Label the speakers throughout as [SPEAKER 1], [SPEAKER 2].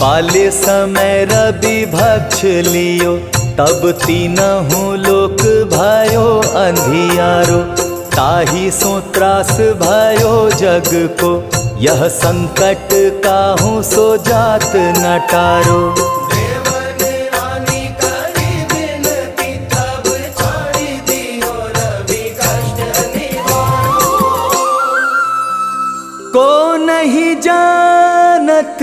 [SPEAKER 1] पाले समय रवि भक्ष लियो, तब तीनहु लोक भयो अंधियारो। ताहि सो त्रास भयो जग को, यह संकट काहू सो जात न टारो। को नहीं जानत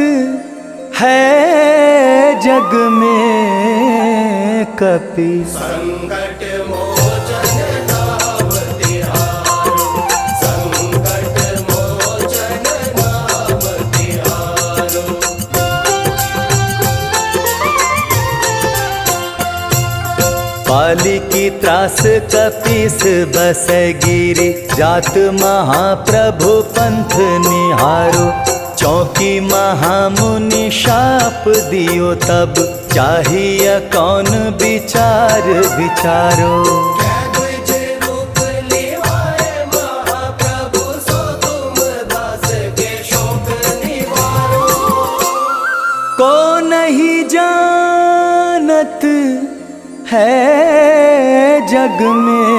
[SPEAKER 1] है जग में कपि,
[SPEAKER 2] संकट मोचन नाम तिहारो, संकट मोचन नाम तिहारो।
[SPEAKER 1] पाली की त्रास कपीस बस गिरी, जात महाप्रभु पंथ निहारो। चौकी महामुनि शाप दियो, तब चाहिए कौन विचार विचारो। को नहीं जानत है जग में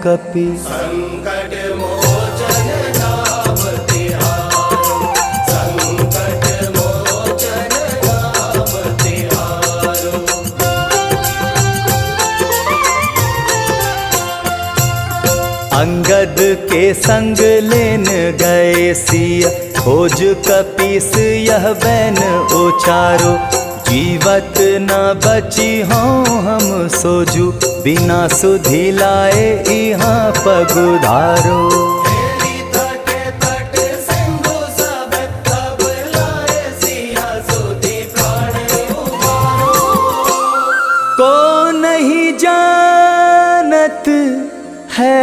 [SPEAKER 1] कपि,
[SPEAKER 2] संकट मोचन नाम तिहारो, संकट मोचन नाम तिहारो।
[SPEAKER 1] अंगद के संग लेन गए सिया, खोज कपीस यह बैन उचारो। जीवत न बची हों हम सोजू, बिना सुधि लाए यहाँ पगुधारो। को नहीं जानत है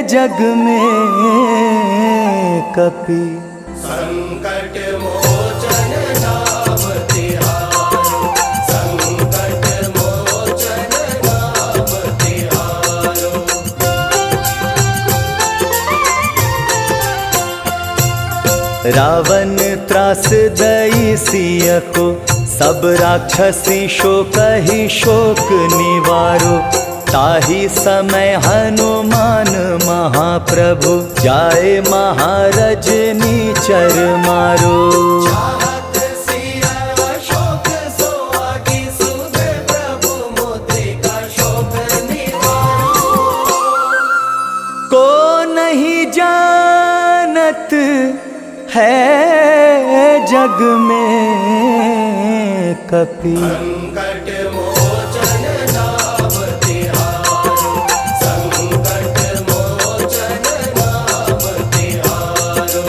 [SPEAKER 1] जग में कपि,
[SPEAKER 2] संकट मोचन नाम तिहारो, संकट मोचन नाम तिहारो।
[SPEAKER 1] रावण त्रास दई सिय को, सब राक्षसी शोक ही शोक निवारो। ताहि समय हनुमान महाप्रभु, जाए महारजनी चर मारो।
[SPEAKER 2] चाहत सिया शोक सोहागी, सुध प्रभु मुद्रिका शोक निवारो।
[SPEAKER 1] को नहीं जानत है जग में कपि,
[SPEAKER 2] संकट मोचन नाम तिहारो, संकट मोचन नाम तिहारो।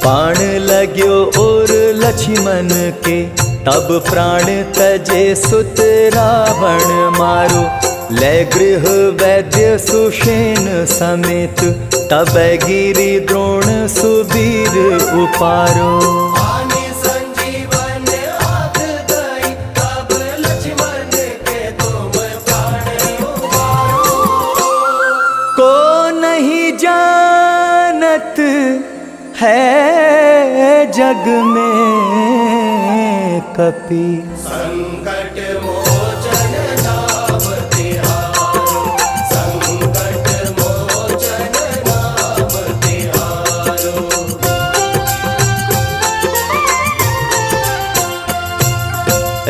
[SPEAKER 1] बाण लग्यो और लक्ष्मण के, तब प्राण तजे सुत रावण मारो। ले गृह वैद्य सुषेण समेत, तब गिरि द्रोण सुबीर उपारो।
[SPEAKER 2] आनि संजीवन हाथ दई, तब लक्ष्मण के तुम प्राण उबारो।
[SPEAKER 1] को नहीं जानत है जग में कपि,
[SPEAKER 2] संकट मोचन नाम तिहारो, संकट मोचन नाम तिहारो।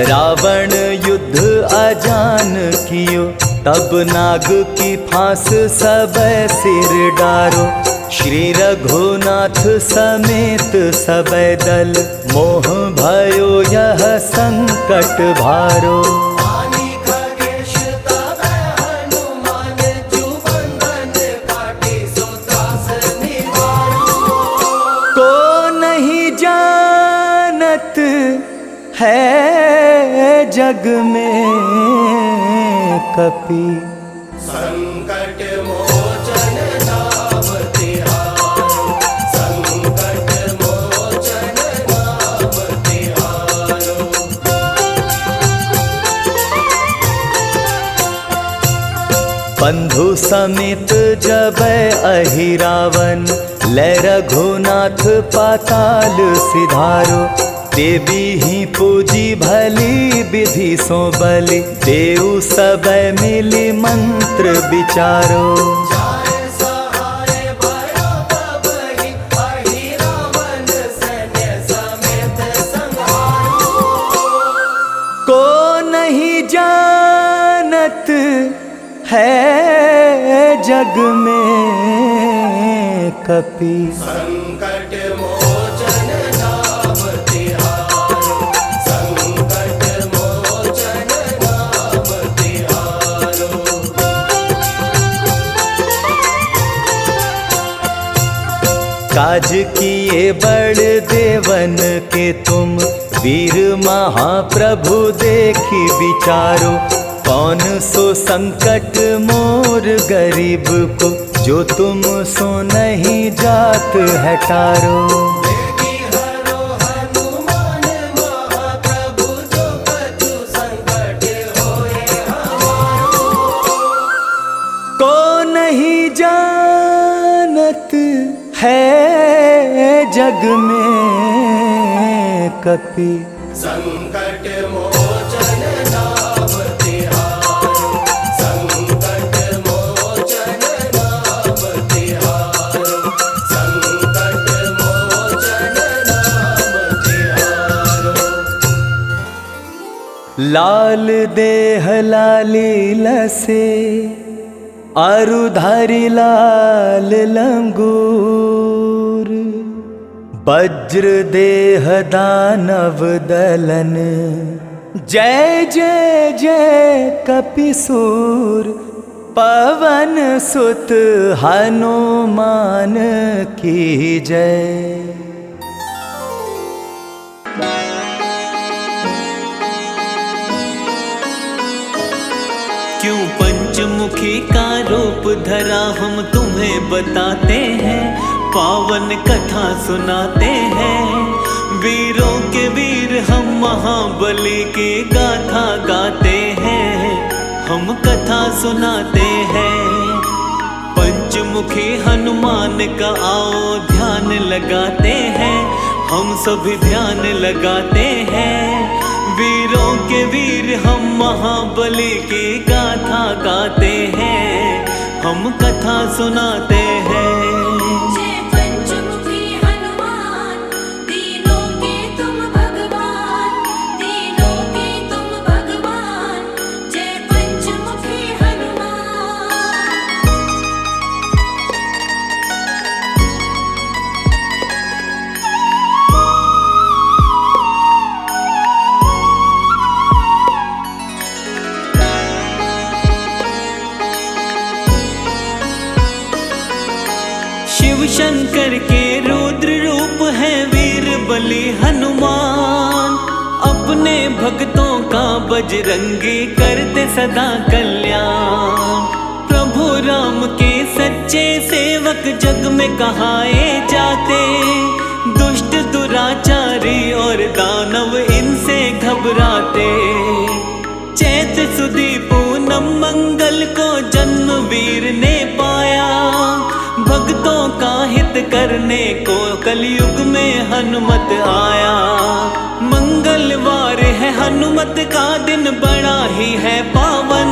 [SPEAKER 1] रावण युद्ध अजान कियो, तब नाग की फांस सब सिर डारो। श्री रघुनाथ समेत सब दल, मोह भयो यह संकट भारो।
[SPEAKER 2] आनि खगेश तब हनुमान, जु बंधन काटी सो त्रास निवारो।
[SPEAKER 1] को नहीं जानत है जग में कपि,
[SPEAKER 2] संकट मोचन नाम तिहारो, संकट मोचन नाम तिहारो।
[SPEAKER 1] बंधु समेत जब अहिरावन, ले रघुनाथ पाताल सिधारो। देवी ही पूजी भली विधि सो बलि, देव सब मिली मंत्र विचारो।
[SPEAKER 2] जाय सहाय भयो तब ही, अहिरावन सैन्य समेत संहारो।
[SPEAKER 1] को नहीं जानत है जग में कपि,
[SPEAKER 2] संकट मोचन नाम तिहारो। संकट मोचन नाम तिहारो।
[SPEAKER 1] काज किए बड़ देवन के तुम, वीर महाप्रभु देखी विचारो। कौन सो संकट मोर गरीब को, जो तुम सो नहीं जात है टारो।
[SPEAKER 2] देवी हरो हनुमान महाप्रभु, जो कछु संकट होए हमारो।
[SPEAKER 1] को नहीं जानत है जग में कपि,
[SPEAKER 2] संकट मोचन नाम तिहारो। संकट मोचन नाम तिहारो। संकट मोचन नाम तिहारो।
[SPEAKER 1] लाल देह लाली लसे, अरुधारी लाल लंगूर। वज्र देह दानव दलन, जय जय जय कपिसूर। पवन सुत हनुमान की जय।
[SPEAKER 3] क्यों पंचमुखी का रूप धरा हम तुम्हें बताते हैं, पावन कथा सुनाते हैं। वीरों के वीर हम महाबली की गाथा गाते हैं, हम कथा सुनाते हैं। पंचमुखी हनुमान का आओ ध्यान लगाते हैं, हम सभी ध्यान लगाते हैं। वीरों के वीर हम महाबली की गाथा गाते हैं, हम कथा सुनाते हैं।
[SPEAKER 4] जय पंचमुखी हनुमान, तीनों के तुम भगवान, तीनों के तुम भगवान। जय पंचमुखी हनुमान।
[SPEAKER 3] शिव शंकर के रुद्र रूप है वीर बलि हनुमान। अपने भक्तों का बजरंगी करते सदा कल्याण। प्रभु राम के सच्चे सेवक जग में कहाए जाते, दुष्ट दुराचारी और दानव इनसे घबराते। चैत सुदी पूनम मंगल को जन्म वीर ने पाया, भक्तों का हित करने को कलयुग में हनुमत आया। मंगलवार है हनुमत का दिन, बड़ा ही है पावन।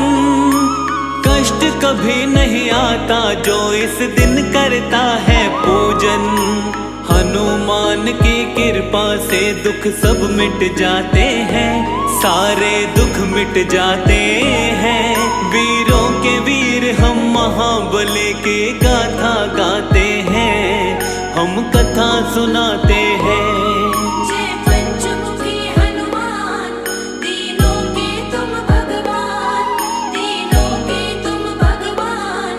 [SPEAKER 3] कष्ट कभी नहीं आता जो इस दिन करता है पूजन। हनुमान की कृपा से दुख सब मिट जाते हैं, सारे दुख मिट जाते हैं। वीरों के वीर हम महाबली की गाथा गाते हैं, हम कथा सुनाते हैं।
[SPEAKER 4] जय पंचमुखी हनुमान, तीनों के तुम भगवान, तीनों के तुम भगवान।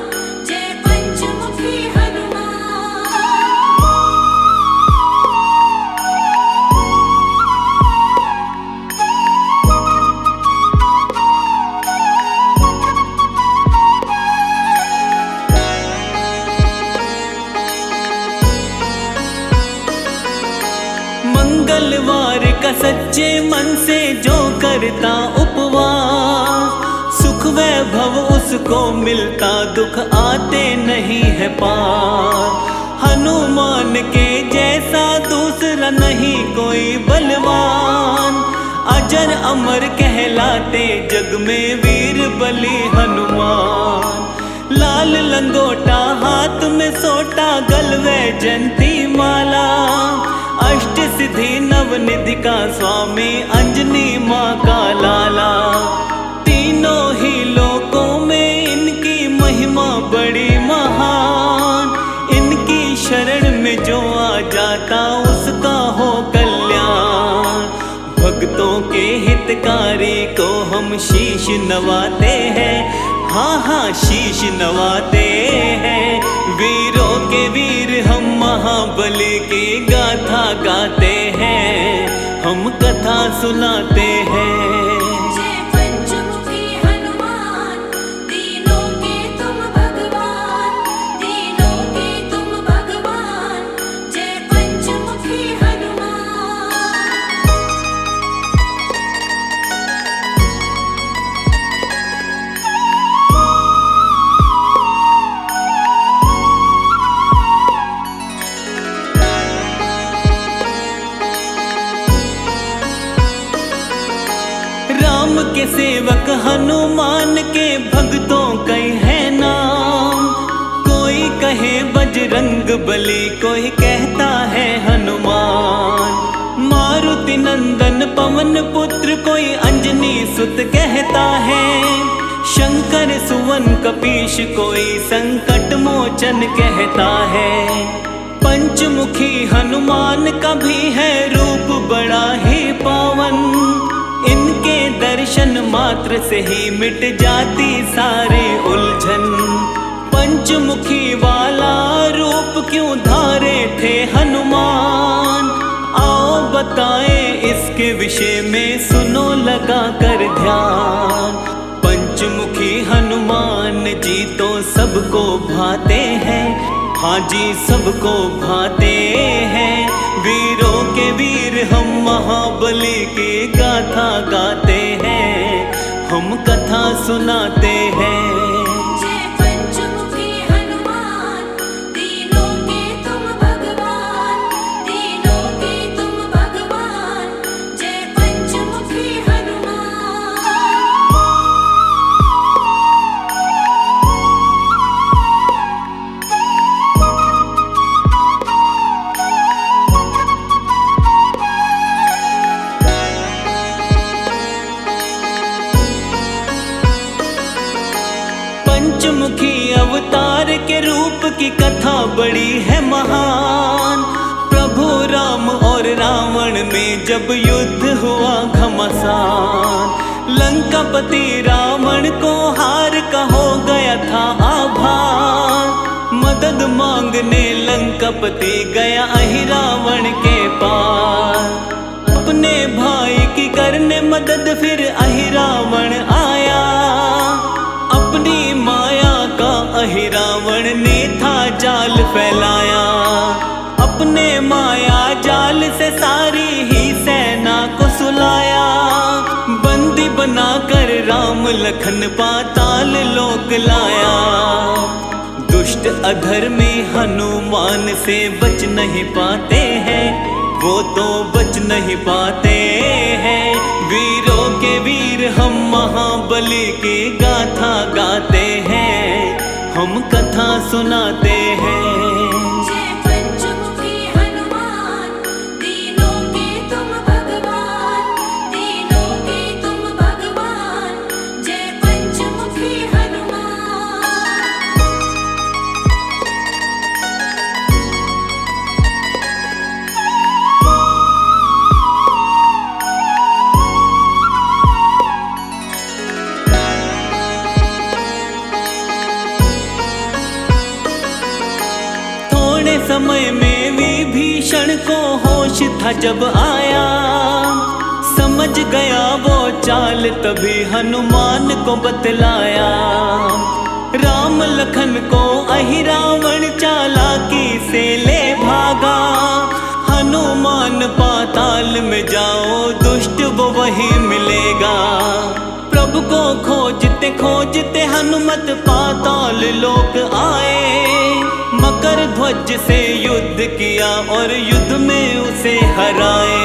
[SPEAKER 4] जय पंचमुखी हनुमान।
[SPEAKER 3] मंगलवार का सच्चे मन से जो करता उपवास, सुख वैभव उसको जिसको मिलता दुख आते नहीं है पार। हनुमान के जैसा दूसरा नहीं कोई बलवान, अजर अमर कहलाते जग में वीर बली हनुमान। लाल लंगोटा हाथ में सोटा गलवे जंती माला, अष्ट सिद्धि नवनिधि का स्वामी अंजनी माँ का लाला। तीनों ही लोकों में इनकी महिमा बड़ी महान, इनकी शरण में जो आ जाता उसका हो कल्याण। भक्तों के हितकारी को हम शीश नवाते हैं, हाँ हाँ शीश नवाते हैं। वीरों के वीर हम महाबली की गाथा गाते हैं, हम कथा सुनाते हैं।
[SPEAKER 4] जय पंचमुखी हनुमान, तीनों के तुम भगवान, तीनों के तुम भगवान। जय पंचमुखी हनुमान।
[SPEAKER 3] राम के सेवक हनुमान के भक्तों कई है नाम। कोई कहे बजरंग बली, कोई कहता है हनुमान। मारुति नंदन पवन पुत्र, कोई अंजनी सुत कहता है। शंकर सुवन कपीश, कोई संकट मोचन कहता है। पंचमुखी हनुमान का भी है रूप बड़ा ही पावन, इनके दर्शन मात्र से ही मिट जाती सारे उलझन। पंचमुखी वाला रूप क्यों धारे थे हनुमान, आओ बताए इसके विषय में सुनो लगा कर ध्यान। पंचमुखी हनुमान जी तो सबको भाते हैं, हाँ जी सबको भाते हैं। वीरों के वीर हम महाबली की गाथा गाते हैं, हम कथा सुनाते हैं।
[SPEAKER 4] जय पंचमुखी हनुमान, तीनों के तुम भगवान, तीनों के तुम भगवान। जय पंचमुखी हनुमान।
[SPEAKER 3] पंचमुखी अवतार के रूप की कथा बड़ी है महान। प्रभु राम और रावण में जब युद्ध हुआ घमासान, लंकापति रावण को हार का हो गया था आभार। मदद मांगने लंकापति गया अहिरावण के पार। अपने भाई की करने मदद फिर अहिरावण आया, अपनी माया का अहिरावण ने था जाल फैलाया। अपने माया जाल से सारी ही सेना को सुलाया, बंदी बनाकर राम लखन पाताल लोक लाया। दुष्ट अधर्मी हनुमान से बच नहीं पाते हैं, वो तो बच नहीं पाते हैं। वीरों के वीर हम महाबली की गाथा गाते हैं, हम कथा सुनाते हैं।
[SPEAKER 4] जय पंचमुखी हनुमान, तीनों के तुम भगवान, तीनों के तुम भगवान। जय पंचमुखी हनुमान।
[SPEAKER 3] समय में विभीषण को होश था जब आया, समझ गया वो चाल तभी हनुमान को बतलाया। राम लखन को अहिरावण चालाकी से ले भागा, हनुमान पाताल में जाओ दुष्ट वो वही मिलेगा। प्रभु को खोजते खोजते हनुमत पाताल लोक आए। मकर ध्वज से युद्ध किया और युद्ध में उसे हराए।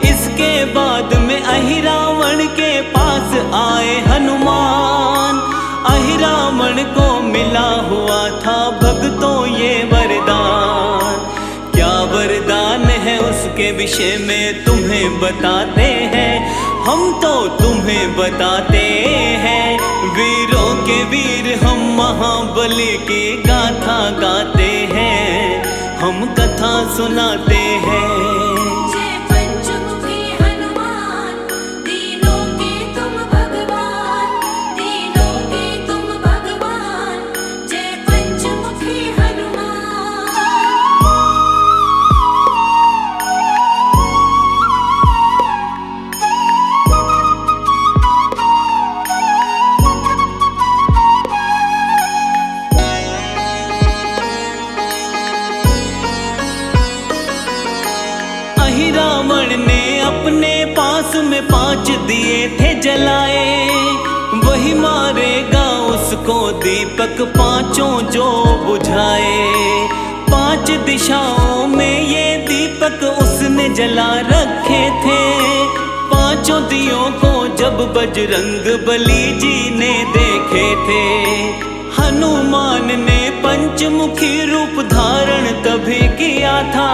[SPEAKER 3] इसके बाद में अहिरावण के पास आए हनुमान। अहिरावण को मिला हुआ था भक्तों ये वरदान। क्या वरदान है उसके विषय में तुम्हें बताते हैं, हम तो तुम्हें बताते हैं। वीरों के वीर हम महाबली की गाथा गाते हैं, हम कथा सुनाते हैं।
[SPEAKER 4] जय पंचमुखी हनुमान, तीनों के तुम भगवान, तीनों के तुम भगवान। जय पंचमुखी हनुमान।
[SPEAKER 3] अहिरावण ने अपने पास में 5 दिए थे जलाए। वही मारेगा उसको दीपक पांचों जो बुझाए। 5 दिशाओं में ये दीपक उसने जला रखे थे। 5 दियों को जब बजरंग बली जी ने देखे थे। हनुमान ने पंचमुखी रूप धारण तभी किया था।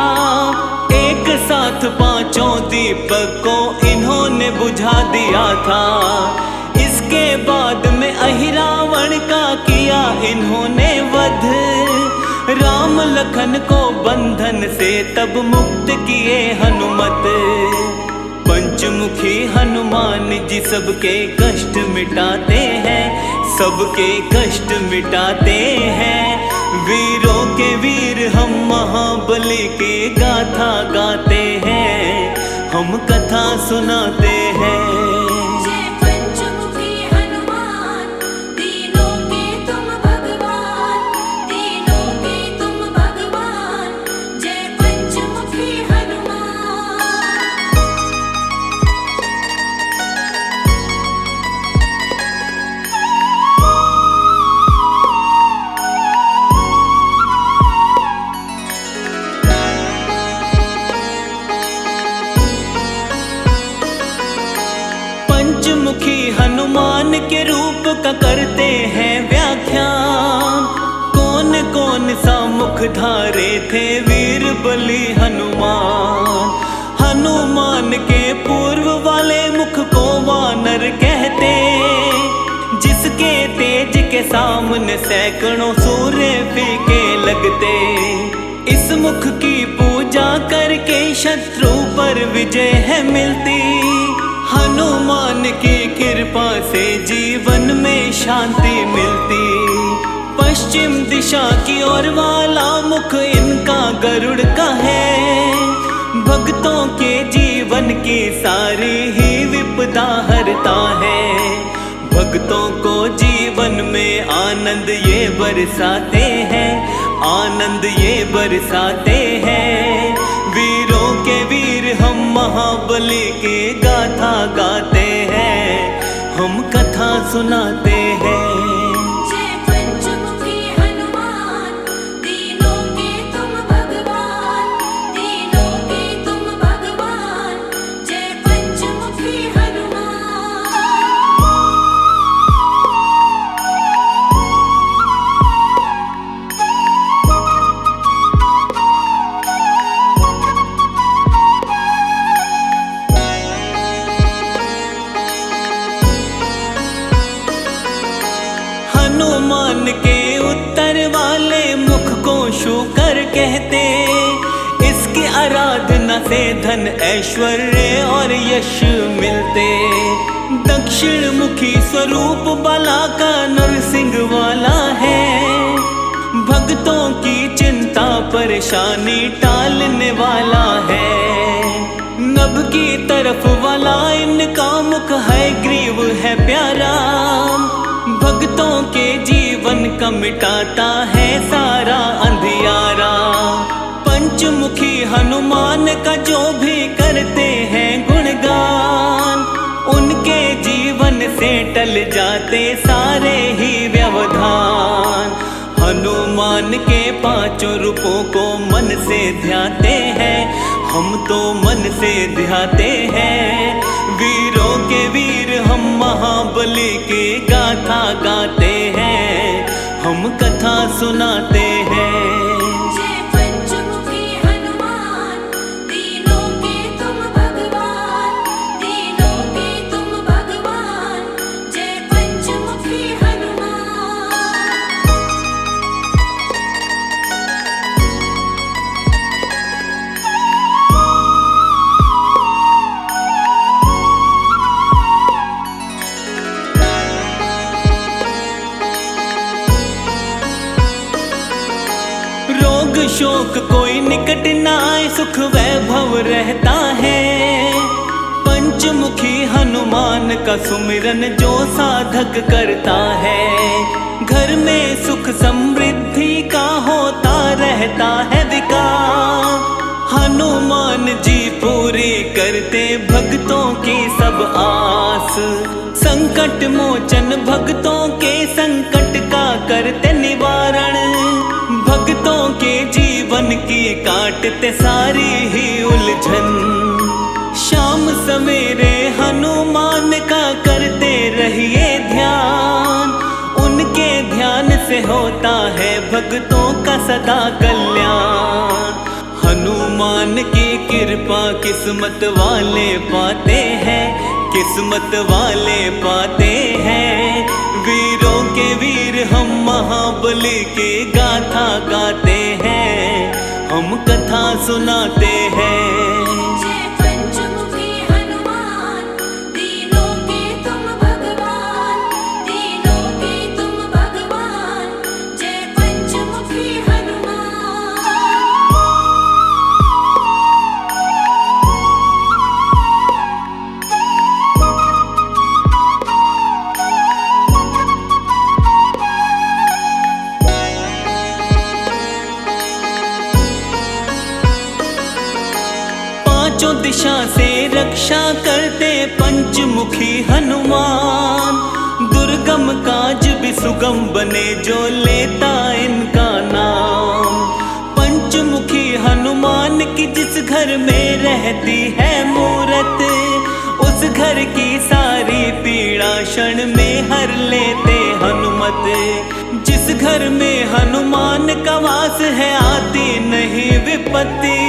[SPEAKER 3] एक साथ 5 दीपक को इन्होंने बुझा दिया था। इसके बाद में अहिरावण का किया इन्होंने वध। राम लखन को बंधन से तब मुक्त किए हनुमत। पंचमुखी हनुमान जी सबके कष्ट मिटाते हैं, सबके कष्ट मिटाते हैं। वीरों के वीर हम महाबली की गाथा गाते हैं, हम कथा सुनाते हैं।
[SPEAKER 4] जय पंचमुखी हनुमान, तीनों के तुम भगवान, तीनों के तुम भगवान। जय पंचमुखी हनुमान।
[SPEAKER 3] पंचमुखी हनुमान के रूप का करते हैं व्याख्यान। कौन कौन सा मुख धारे थे वीर बली हनुमान। हनुमान के पूर्व वाले मुख को वानर कहते, जिसके तेज के सामने सैकड़ों सूर्य फीके लगते। इस मुख की पूजा करके शत्रु पर विजय है मिलती। हनुमान की कृपा से जीवन में शांति मिलती। पश्चिम दिशा की ओर वाला मुख इनका गरुड़ का है। भक्तों के जीवन की सारी ही विपदा हरता है। भक्तों को जीवन में आनंद ये बरसाते हैं, आनंद ये बरसाते हैं। वीरों के वीर हम महाबली की गाथा गाते हैं, हम कथा सुनाते हैं।
[SPEAKER 4] जय पंचमुखी हनुमान, तीनों के तुम भगवान, तीनों के तुम भगवान। जय पंचमुखी हनुमान।
[SPEAKER 3] हनुमान के उत्तर वाले मुख को शूकर कहते। इसकी आराधना से धन ऐश्वर्य और यश मिलते। दक्षिण मुखी स्वरूप बाला का नरसिंह वाला है। भक्तों की चिंता परेशानी टालने वाला है। नभ की तरफ वाला इनका मुख है ग्रीव है प्यारा। भक्तों के जीवन का मिटाता है सारा अंधियारा। पंचमुखी हनुमान का जो भी करते हैं गुणगान, उनके जीवन से टल जाते सारे ही व्यवधान। हनुमान के पांचों रूपों को मन से ध्याते हैं, हम तो मन से ध्याते हैं। वीरों के वीर हम महाबली की गाथा गाते हैं, हम कथा सुनाते हैं।
[SPEAKER 4] जय पंचमुखी हनुमान, तीनों के तुम भगवान, तीनों के तुम भगवान। जय पंचमुखी हनुमान।
[SPEAKER 3] रोग शोक कोई निकट न आए, सुख वैभव रहता है। पंचमुखी हनुमान का सुमिरन जो साधक करता है, घर में सुख समृद्धि का होता रहता है विकास। हनुमान जी पूरी करते भक्तों की सब आस, संकट मोचन भक्तों के संकट का करते निवारण। भक्तों के जीवन की काटते सारी ही उलझन। शाम सवेरे हनुमान का करते रहिए ध्यान, उनके ध्यान से होता है भक्तों का सदा कल्याण। हनुमान की कृपा किस्मत वाले पाते हैं, किस्मत वाले पाते हैं। वीरों के वीर हम महाबली की गाथा गाते हैं, हम कथा सुनाते हैं।
[SPEAKER 4] जय पंचमुखी हनुमान, तीनों के तुम भगवान, तीनों के तुम भगवान। जय पंचमुखी हनुमान।
[SPEAKER 3] पांचों दिशा से रक्षा करते पंचमुखी हनुमान। दुर्गम काज भी सुगम बने जो लेता इनका नाम। पंचमुखी हनुमान की जिस घर में रहती है मूरत, उस घर की सारी पीड़ा क्षण में हर लेते हनुमत। जिस घर में हनुमान का वास है आती नहीं विपत्ति,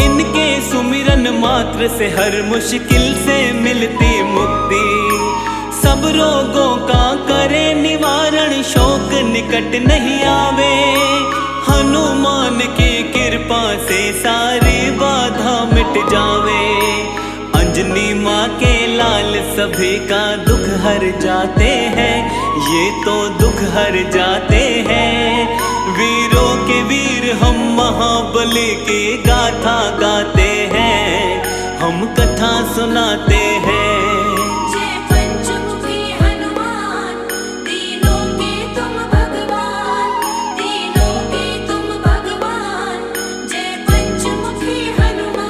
[SPEAKER 3] इनके सुमिरन मात्र से हर मुश्किल से मिलती मुक्ति। सब रोगों का करे निवारण, शोक निकट नहीं आवे। हनुमान की कृपा से सारी बाधा मिट जावे। अंजनी माँ के लाल सभी का दुख हर जाते हैं, ये तो दुख हर जाते हैं। वीरों के वीर हम महाबली की गाथा गाते हैं, हम कथा सुनाते हैं।
[SPEAKER 4] जय पंचमुखी हनुमान, तीनों के तुम भगवान, तीनों के तुम भगवान। जय पंचमुखी हनुमान।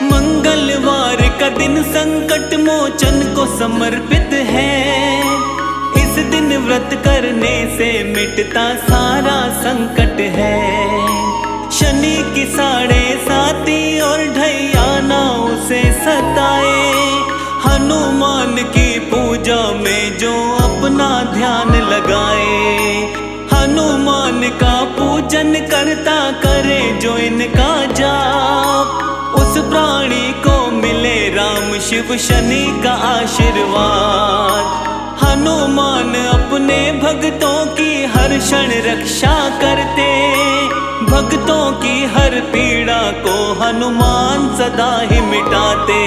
[SPEAKER 3] मंगलवार का दिन संकट मोचन को समर्पित है। इस दिन व्रत करने से मिटता सारा संकट है। शनि की 7.5 और ढैया ना उसे सताए। हनुमान की पूजा में जो अपना ध्यान लगाए, हनुमान का पूजन करता करे जो इनका जाप, उस प्राणी को मिले राम शिव शनि का आशीर्वाद। हनुमान अपने भक्तों की हर क्षण रक्षा करते, भक्तों की हर पीड़ा को हनुमान सदा ही मिटाते।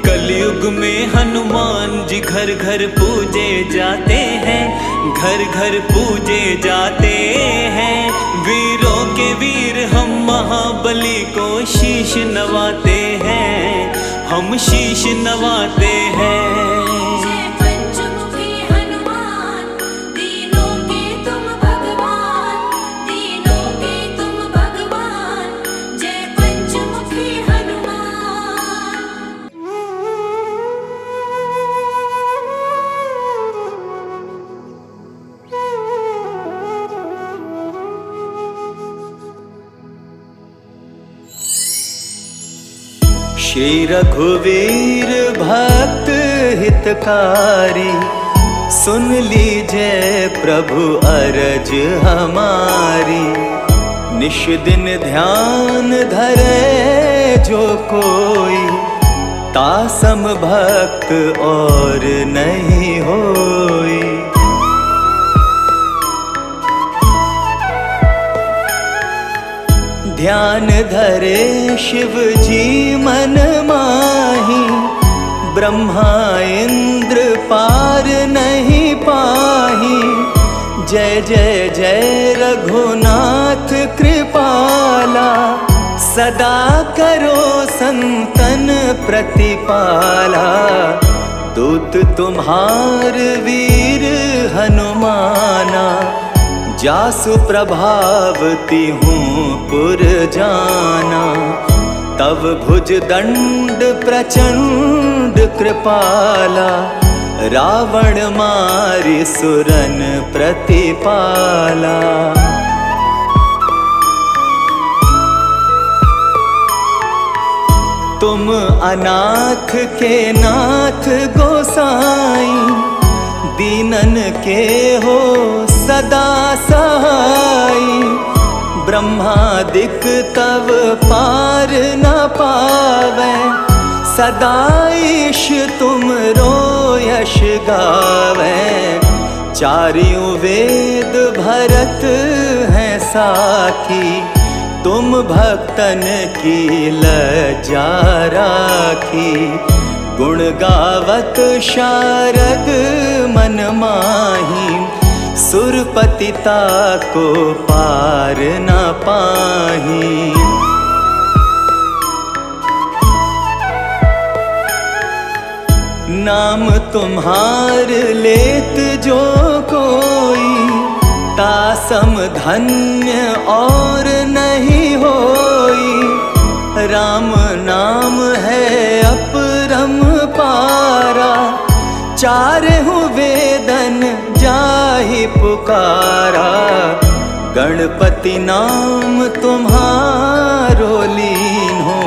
[SPEAKER 3] कलयुग में हनुमान जी घर घर पूजे जाते हैं, घर घर पूजे जाते हैं। वीरों के वीर हम महाबली को शीश नवाते हैं, हम शीश नवाते हैं।
[SPEAKER 4] जय पंचमुखी हनुमान, दीनों के तुम भगवान, दीनों के तुम भगवान। जय पंचमुखी हनुमान।
[SPEAKER 1] श्री रघुवीर भक्त हितकारी, सुन लीजिए प्रभु अरज हमारी। निश दिन ध्यान धरे जो कोई, तासम भक्त और नहीं होई। ध्यान धरे शिव जी मन माही, ब्रह्मा इंद्र पार नहीं पाही। जय जय जय रघुनाथ कृपाला, सदा करो संतन प्रतिपाला। दूत तुम्हार वीर हनुमाना, जासु प्रभावती हूँ पुर जाना। तव भुज दंड प्रचंड कृपाला, रावण मारि सुरन प्रतिपाला। तुम अनाथ के नाथ गोसाई, दीनन के हो सदा सहाई। ब्रह्मादिक तव पार न पावै, सदा ईश तुम रो यश गावै। चारियों वेद भरत हैं साखी, तुम भक्तन की लज्जा राखी। गुण गावत शारद मन माही, सुरपतिता को पार न पाही। नाम तुम्हार लेत जो कोई, तासम धन्य और नहीं होई। राम नाम है अपरम पारा, चारहु वेदन जाहि पुकारा। गणपति नाम तुम्हारो लीन हो,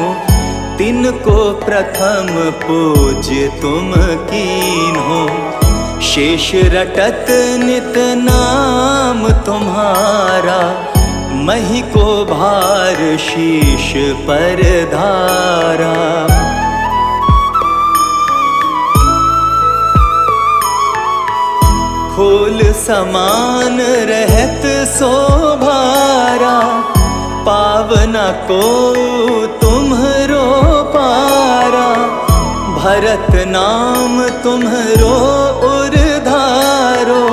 [SPEAKER 1] तिनको प्रथम पूज्य तुम कीन हो। शेष रटत नित नाम तुम्हारा, मही को भार शीश पर धारा। फूल समान रहत शोभारा, पावना को तुम्हरो पारा। भरत नाम तुम्हरो उरधारो,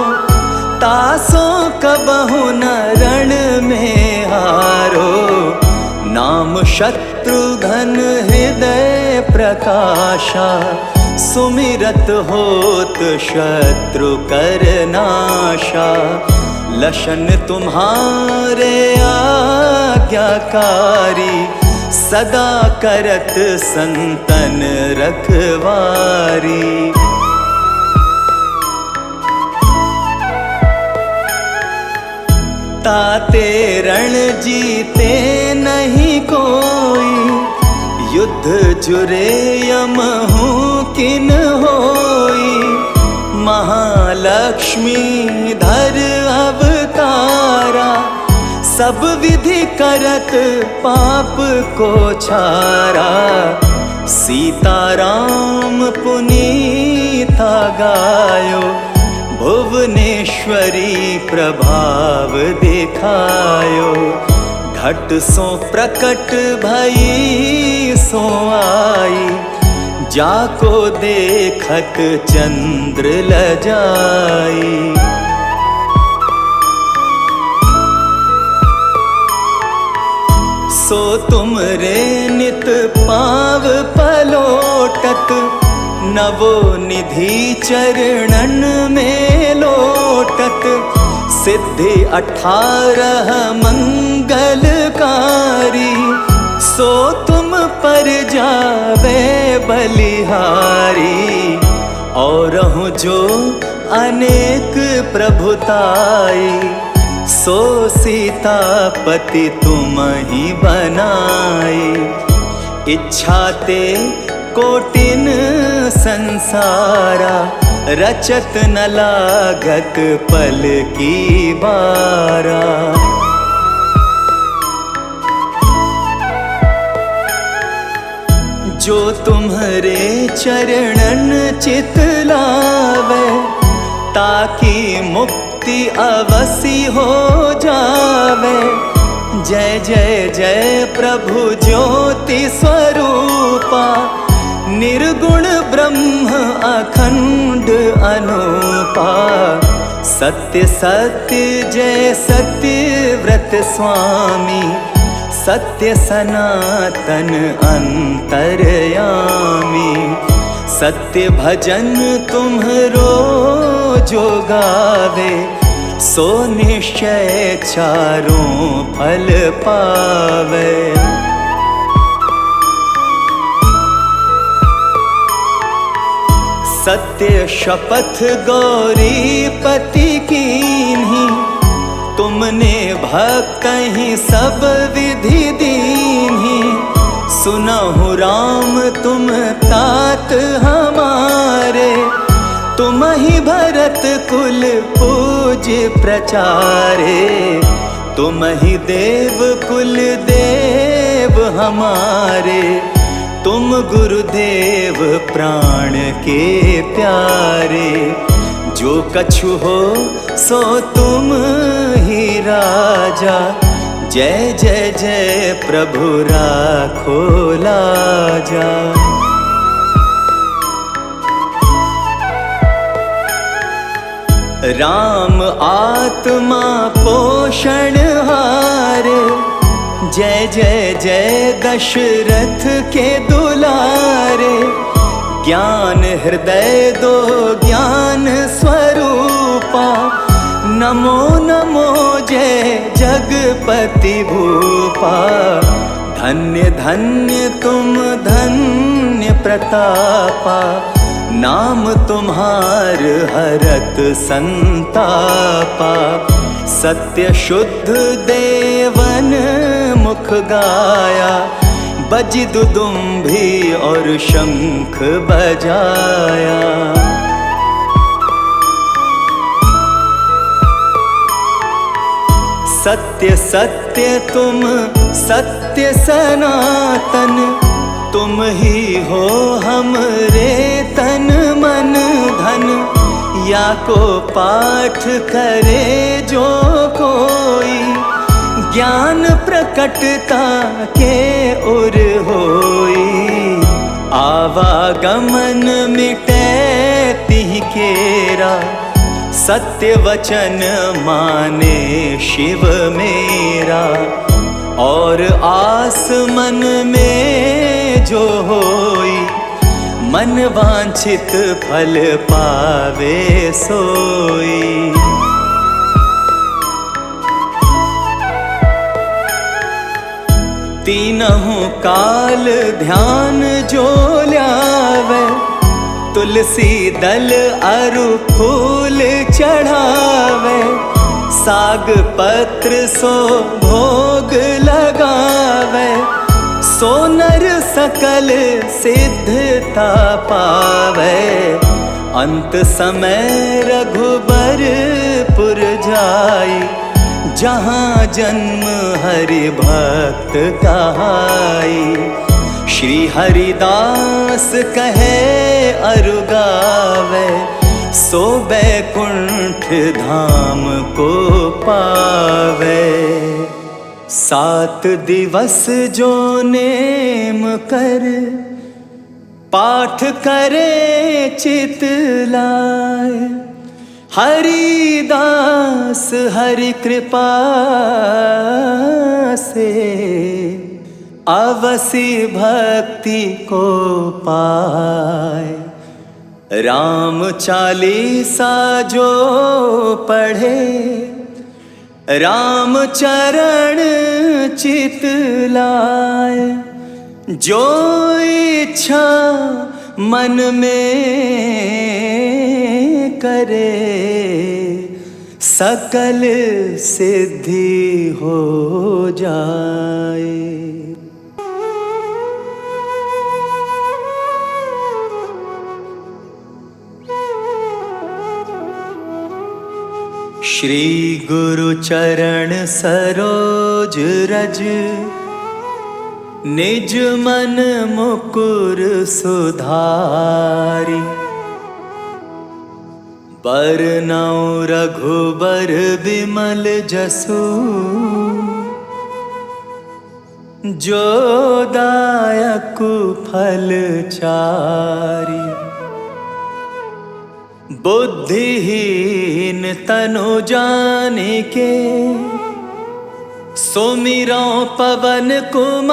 [SPEAKER 1] तासो कबहु न रण में हारो। नाम शत्रुघ्न हृदय प्रकाशा, सुमिरत होत शत्रु कर नाशा। लशन तुम्हारे आज्ञाकारी, सदा करत संतन रखवारी। ताते रण जीते नहीं कोई, युद्ध जुरे यम हूँ किन होई। महालक्ष्मी धर अवतारा, सब विधि करत पाप को छारा। सीताराम पुनीता गायो, भुवनेश्वरी प्रभाव दिखायो। घट सो प्रकट भई सो आई, जाको देखत चंद्र लजाई। सो तुम रे नित पाव पलोए, लोटत, नवो निधि चरणन में लोटत। सिद्धि 18 मंगलकारी, सो तुम पर जावे बलिहारी। और जो अनेक प्रभुताई, सो सीतापति तुम ही बनाई। इच्छा ते कोटिन संसारा, रचत न लागत पल की बारा। जो तुम्हारे चरणन चित लावे, ताकि मुक्ति अवसी हो जावे। जय जय जय प्रभु ज्योति स्वरूपा, निर्गुण ब्रह्म अखंड अनूपा। सत्य सत्य जय सत्य व्रत स्वामी, सत्य सनातन अंतर्यामी। सत्य भजन तुम्हरो जो गावे, सो निश्चय चारों फल पावे। सत्य शपथ गौरीपति कीन्ही, तुमने भक्त ही सब विधि दीन्ही। सुनहु राम तुम तात हमारे, तुम ही भरत कुल पूज प्रचारे। तुम ही देव कुल देव हमारे, तुम गुरुदेव प्राण के प्यारे। जो कछु हो सो तुम ही राजा, जय जय जय प्रभु राखो लाजा। राम आत्मा पोषण हारे, जय जय जय दशरथ के दुलारे। ज्ञान हृदय दो ज्ञान स्वरूपा, नमो नमो जय जगपति भूपा। धन्य धन्य तुम धन्य प्रतापा, नाम तुम्हार हरत संतापा। सत्य शुद्ध देवन मुख गाया, बजि दुदुम्भी और शंख बजाया। सत्य सत्य तुम सत्य सनातन, तुम ही हो हमरे तन मन धन। या को पाठ करे जो कोई, ज्ञान प्रकटता के उर होई। आवागमन मिटे तिहि केरा, सत्य वचन माने शिव मेरा। और आस मन में जो होई, मन वांछित फल पावे सोई। तीनहु काल ध्यान जो ल्यावे, तुलसी दल अरु फूल चढ़ावे। साग पत्र सो भोग लगावे, सो नर सकल सिद्धता पावे। अंत समय रघुबरपुर जाई, जहाँ जन्म हरि भक्त कहाई। श्री हरिदास कहे अरु गावे, सो बैकुंठ धाम को पावे। 7 दिवस जो नेम कर, पाठ करे चित लाए। हरिदास हरि कृपा से, अवसी भक्ति को पाए। राम चालीसा जो पढ़े, राम चरण चित लाए। जो इच्छा मन में करे, सकल सिद्धि हो जाए। श्री गुरु चरण सरोज रज, निज मन मुकुर सुधारी। बरनउँ रघुबर बिमल जसु, जो दायक फल चारी। बुद्धिहीन तनु जानिके, सुमिरौ पवन कुमार।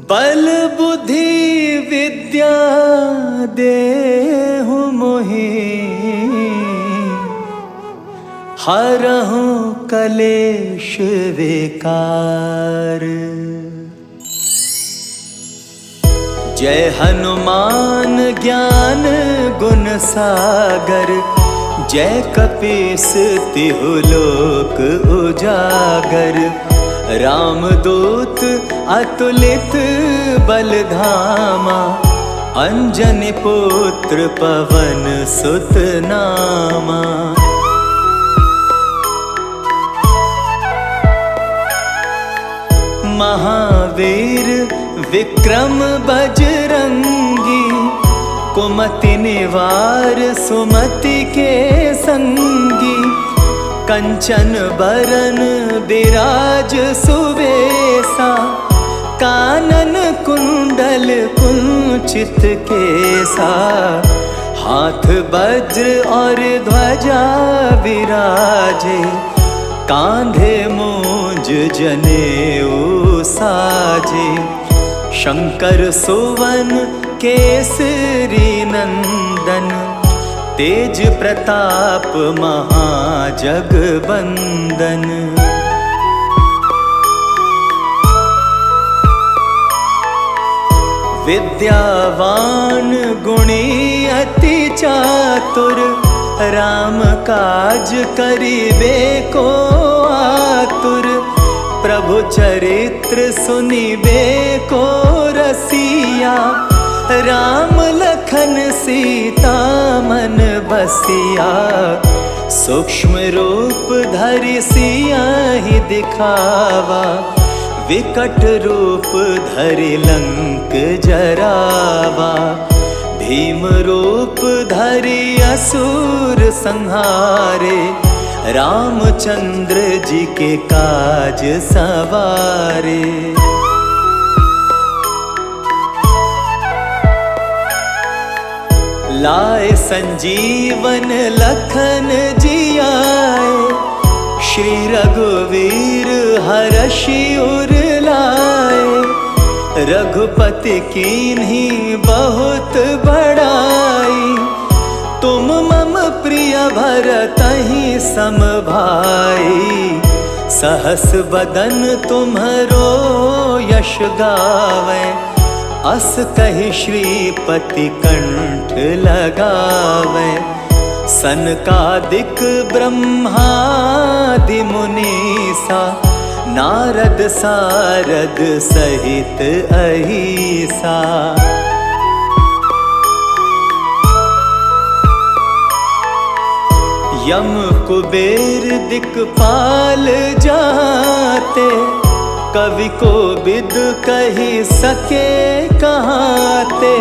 [SPEAKER 1] बल बुद्धि विद्या देहु मोहि, हरहु कलेश विकार। जय हनुमान ज्ञान गुण सागर, जय कपीस तिहु लोक उजागर। रामदूत अतुलित बल धामा, अंजनी पुत्र पवन सुत नामा। महावीर विक्रम बजरंगी, कुमति निवार सुमति के संगी। कंचन बरन बिराज सुवेसा, कानन कुंडल कुंचित केसा। हाथ वज्र और ध्वजा विराजे, कांधे मूंज जनेऊ साजे। शंकर सुवन केसरी नंदन, तेज प्रताप महाजगबंदन। विद्यावान गुणी अति चातुर, राम काज करिबे को आतुर। प्रभु चरित्र सुनिबे को रसिया, राम लखन सीता मन बसिया। सूक्ष्म रूप धरि सियाहि दिखावा, विकट रूप धरि लंक जरावा। भीम रूप धरि असुर संहारे, रामचंद्र जी के काज सवारे। लाए संजीवन लखन जियाए, श्री रघुवीर हरषि उर लाए। रघुपति कीन्ही बहुत बड़ाई, तुम मम प्रिय भरतहि सम भाई। सहस बदन तुम्हरो यश गावै, अस कहि श्रीपति कंठ लगावै। सनकादिक ब्रह्मादि मुनीसा, नारद सारद सहित अहिसा। यम कुबेर दिक्पाल जाते, कवि को बिद कही सके कहाते।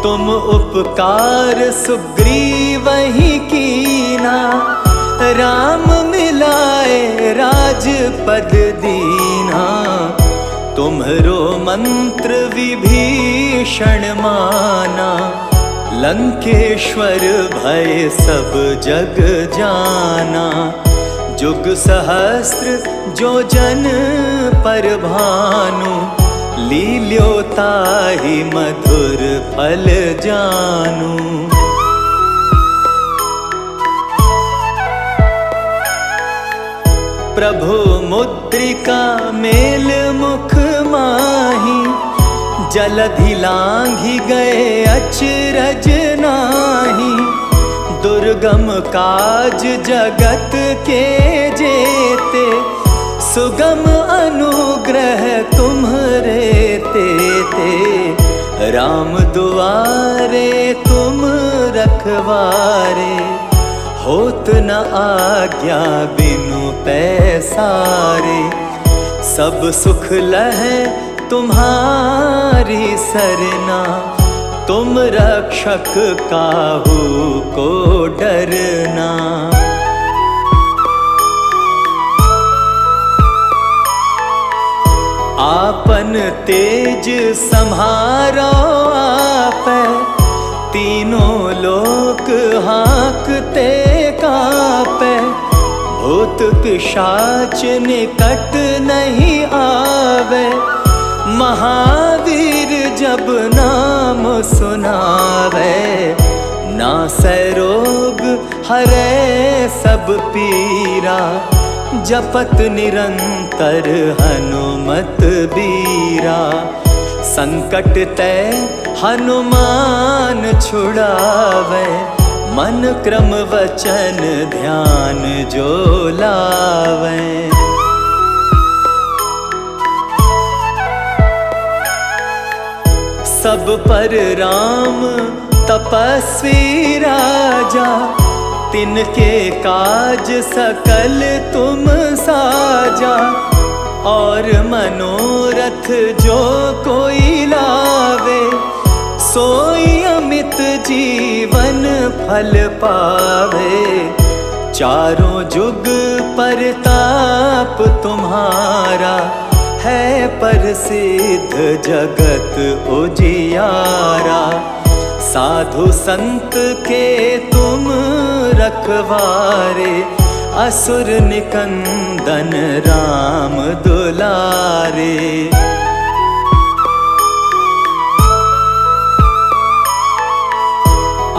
[SPEAKER 1] तुम उपकार सुग्रीवहि कीना, राम मिलाए राजपद दीना। तुम्हरो मंत्र विभीषण माना, लंकेश्वर भय सब जग जाना। जुग सहस्त्र जो जन पर भानु, लील्यो ताहि मधुर फल जानु। प्रभु मुद्रिका मेल मुख माही, जलधि लांघि गए अचरज नाही। दुर्गम काज जगत के जेते, सुगम अनुग्रह तुम्हरे तेते। राम दुआरे तुम रखवारे, होत न आज्ञा बिनु पैसारे। सब सुख लहै तुम्हारी सरना, तुम रक्षक काहू को डरना। आपन तेज सम्हारो आपै, तीनों लोक हाँकते कापै। भूत पिशाच निकट नहीं आवे, महावीर जब नाम सुनावे। नासै रोग हरै सब पीरा, जपत निरंतर हनुमत बीरा। संकट ते हनुमान छुड़ावे, मन क्रम वचन ध्यान जो लावे। सब पर राम तपस्वी राजा, तिनके काज सकल तुम साजा। और मनोरथ जो कोई लावे, सोई अमित जीवन फल पावे। चारों जुग परताप तुम्हारा, है प्रसिद्ध जगत उजियारा। साधु संत के तुम रखवारे, असुर निकंदन राम दुलारे।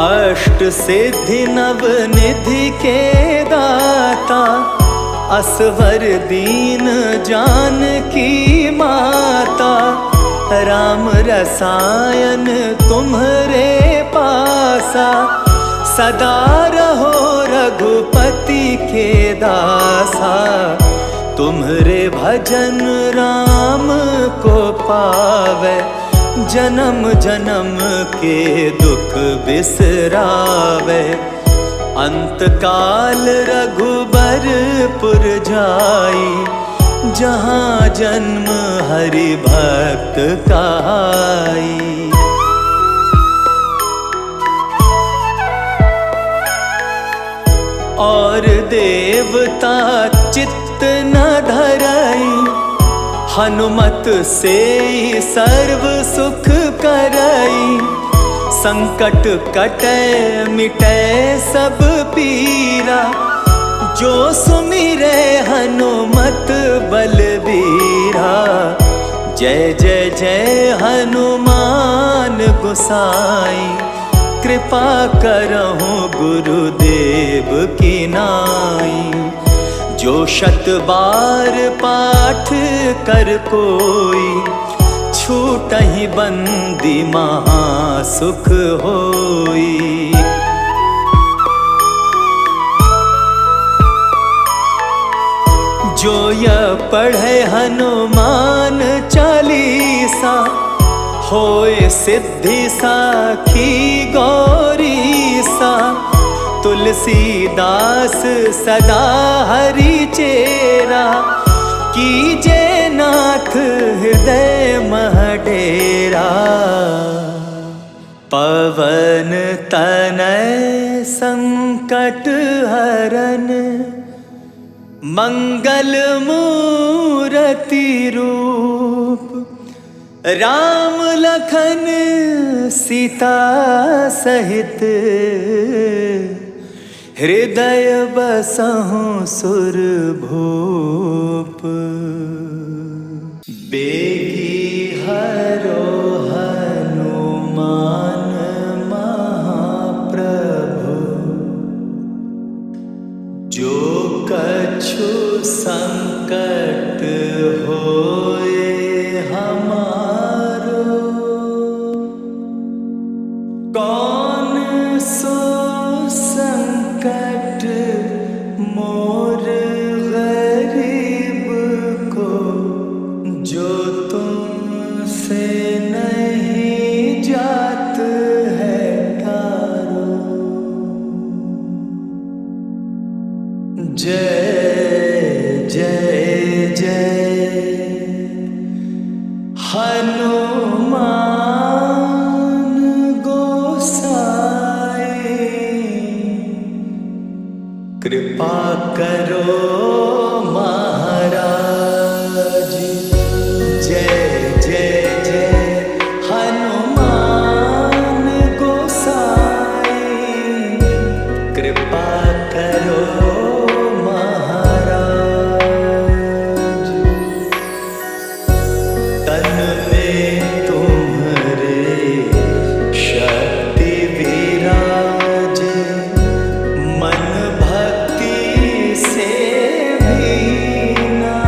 [SPEAKER 1] अष्ट सिद्धि नव निधि के दाता, असवर दीन जानकी माता। राम रसायन तुम्हरे पासा, सदा रहो रघुपति के दासा। तुम्हरे भजन राम को पावे, जन्म जन्म के दुख बिसरावे। अंत काल रघुबरपुर जाई, जहाँ जन्म हरि भक्त कहाई। और देवता चित्त न धरई, हनुमत से सर्व सुख करई। संकट कटै मिटै सब पीरा, जो सुमिरै हनुमत बलबीरा। जय जय जय हनुमान गोसाई, कृपा करहु गुरुदेव की नाई। जो शत बार पाठ कर कोई, छूटहि बंदी महा सुख होई। जो यह पढ़े हनुमान चालीसा, होए सिद्धि साखी गौरीसा। तुलसीदास सदा हरि चेरा, कीजे नाथ हृदय मह डेरा। पवन तनय संकट हरन, मंगल मूरति रूप। राम लखन सीता सहित, हृदय बसहु सुर भूप। बेगी हरो हनुमान महाप्रभु, जो कछु संकट होए हमारो। कौन सो संकट मोर गरीब को, जो तुमसे नहीं जात है टारो। जय जय जय हनुमान गोसाई, कृपा करो महाराज। जय जय जय हनुमान गोसाई, कृपा करो महाराज। तन में तुम्हारे शक्ति विराजे, मन भक्ति से भीना।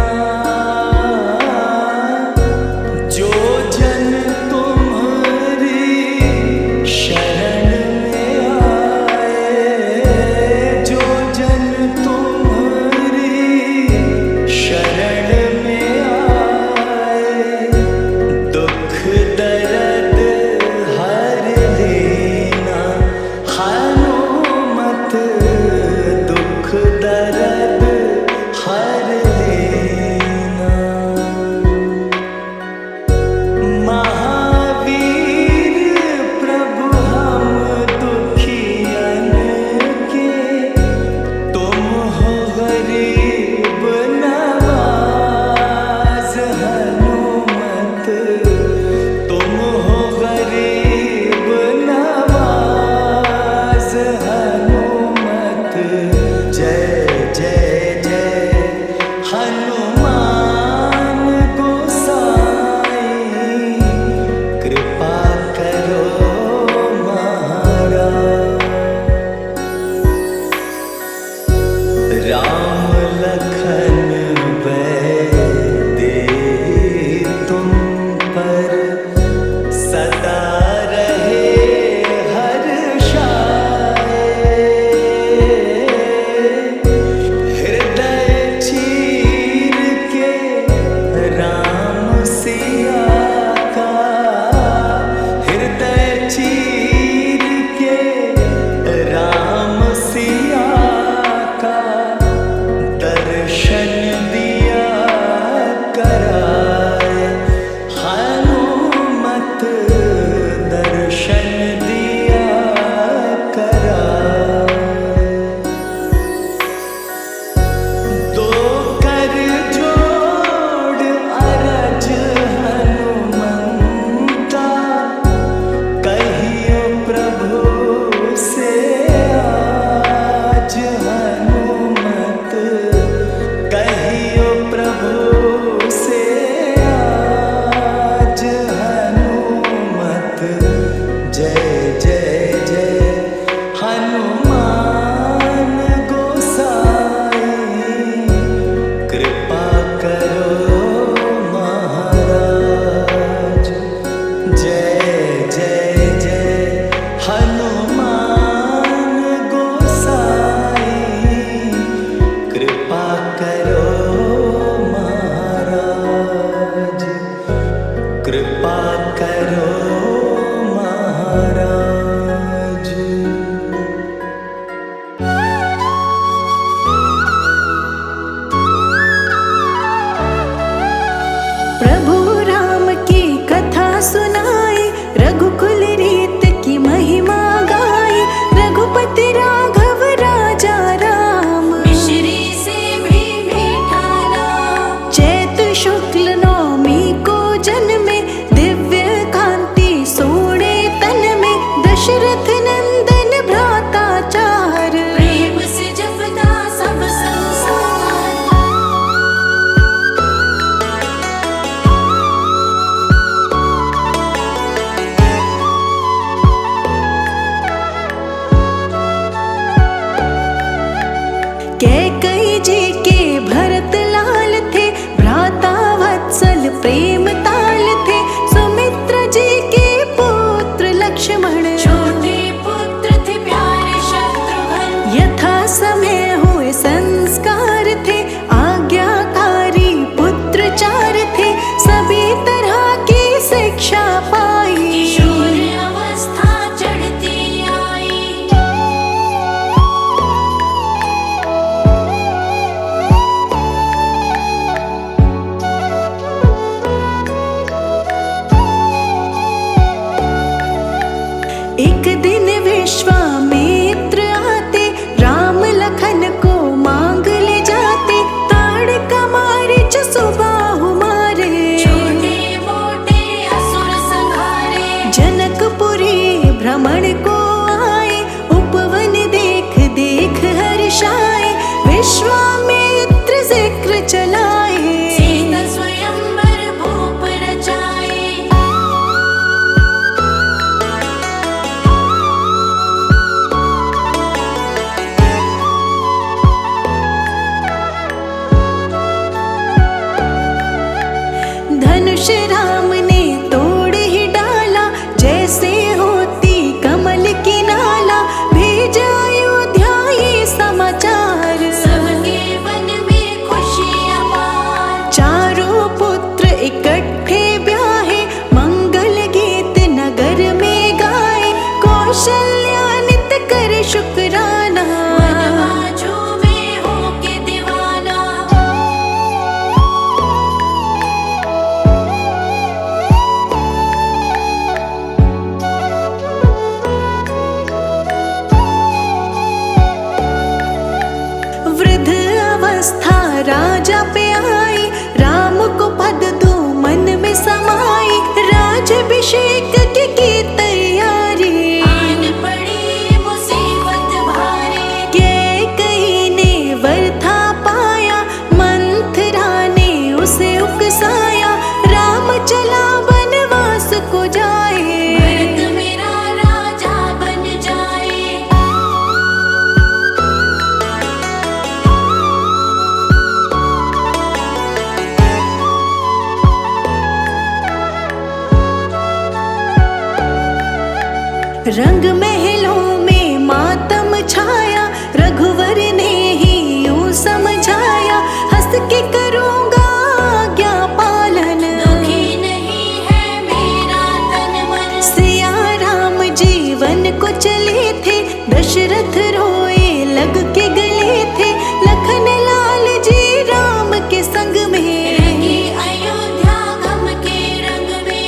[SPEAKER 5] रंग महलों में मातम छाया, रघुवर ने ही यूं समझाया, हंस के करूँगा आज्ञा पालन,
[SPEAKER 4] दुखी नहीं है मेरा तन मन।
[SPEAKER 5] सिया राम जीवन को चले थे, दशरथ रोए लग के गले थे, लखन लाल जी राम के संग में,
[SPEAKER 4] रंगी अयोध्या गम के रंग में।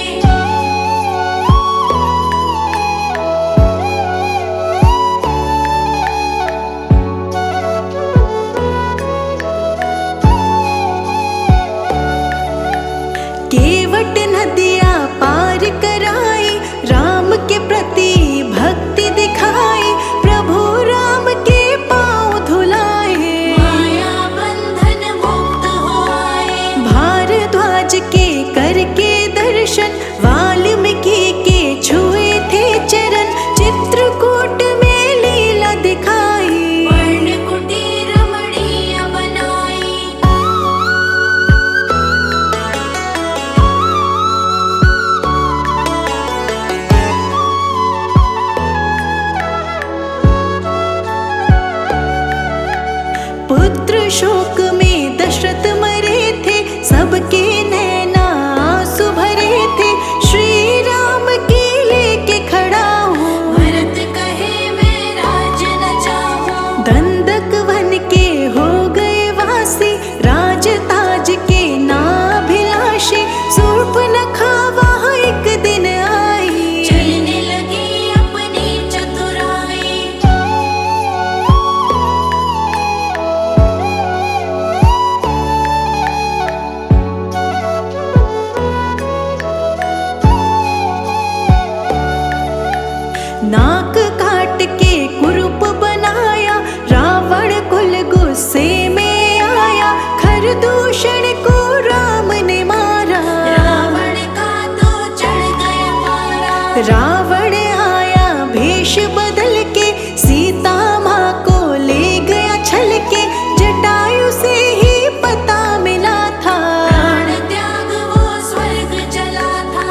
[SPEAKER 5] केवट नदियाँ पार कराई, राम के प्रति भक्ति दिखाई, प्रभु राम के पाँव धुलाए,
[SPEAKER 4] माया बंधन मुक्त हो आए।
[SPEAKER 5] भारद्वाज के करके दर्शन, वाल्मीकि के छुए थे चरण, चित्रकूट में लीला दिखाई,
[SPEAKER 4] वर्ण कुटीर रमणीय बनाई।
[SPEAKER 5] पुत्र शोक में दशरथ मरे थे, सबके नैना आंसू भरे थे, श्री राम की लेके खड़ा हूँ,
[SPEAKER 4] भरत कहे मैं राज न चाहूं।
[SPEAKER 5] दंडक वन के हो गए वासी, राज ताज के नाभिलाषी, शूर्पणखा वहाँ एक दिन आई,
[SPEAKER 4] चलने लगी अपनी चतुराई।
[SPEAKER 5] नाक काट के कुरूप बनाया, रावण कुल गुस्से में आया, खरदूषण को राम ने मारा,
[SPEAKER 4] रावण का तो चढ़ गया पारा।
[SPEAKER 5] रावण आया भेष बदल के, सीता माँ को ले गया छल के, जटायु से ही पता मिला था,
[SPEAKER 4] प्राण त्याग वो स्वर्ग चला था।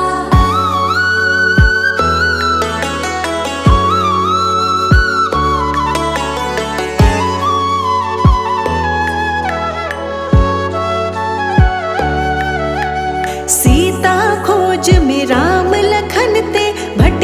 [SPEAKER 5] सीता खोज में राम लखन ते, भट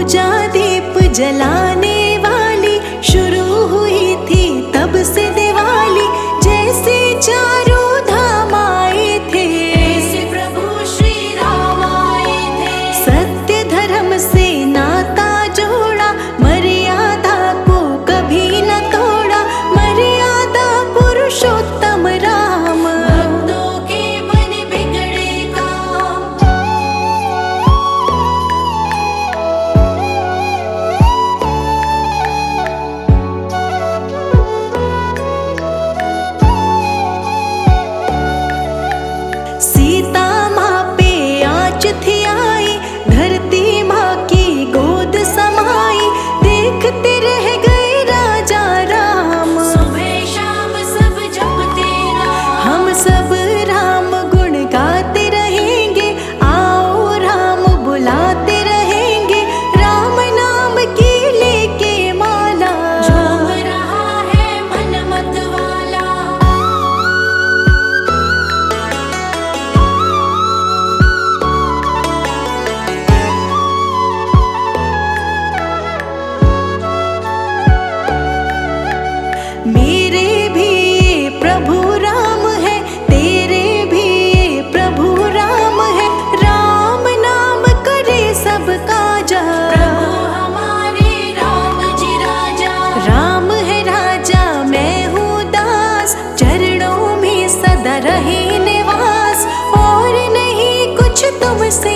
[SPEAKER 5] पूजा दीप जलाने वाली शुरू हुई थी तब से दिवाली। जैसे चारों धाम आए थे
[SPEAKER 4] ऐसे प्रभु श्री राम आए थे।
[SPEAKER 5] सत्य धर्म से नाता जोड़ा, मर्यादा को कभी न तोड़ा। मर्यादा पुरुषोत्तम राम,
[SPEAKER 4] भक्तों के मन बिगड़े काम।
[SPEAKER 5] सीता माँ पे आँच थी आई, धरती माँ की गोद समाई। देखते रह गए राजा राम,
[SPEAKER 4] सुबह शाम सब जपते नाम।
[SPEAKER 5] हम सब राम गुण गाते रहेंगे। आओ राम बुलाते रहेंगे, राम नाम की लेके माला।
[SPEAKER 4] झूम रहा है मन मत वाला।
[SPEAKER 5] मेरे भी ये प्रभु राम है, तेरे भी ये प्रभु राम है। राम नाम करे सब काजा,
[SPEAKER 4] प्रभु हमारे राम जी राजा।
[SPEAKER 5] राम है राजा मैं हूँ दास, चरणों में सदा रहे निवास। और नहीं कुछ तुमसे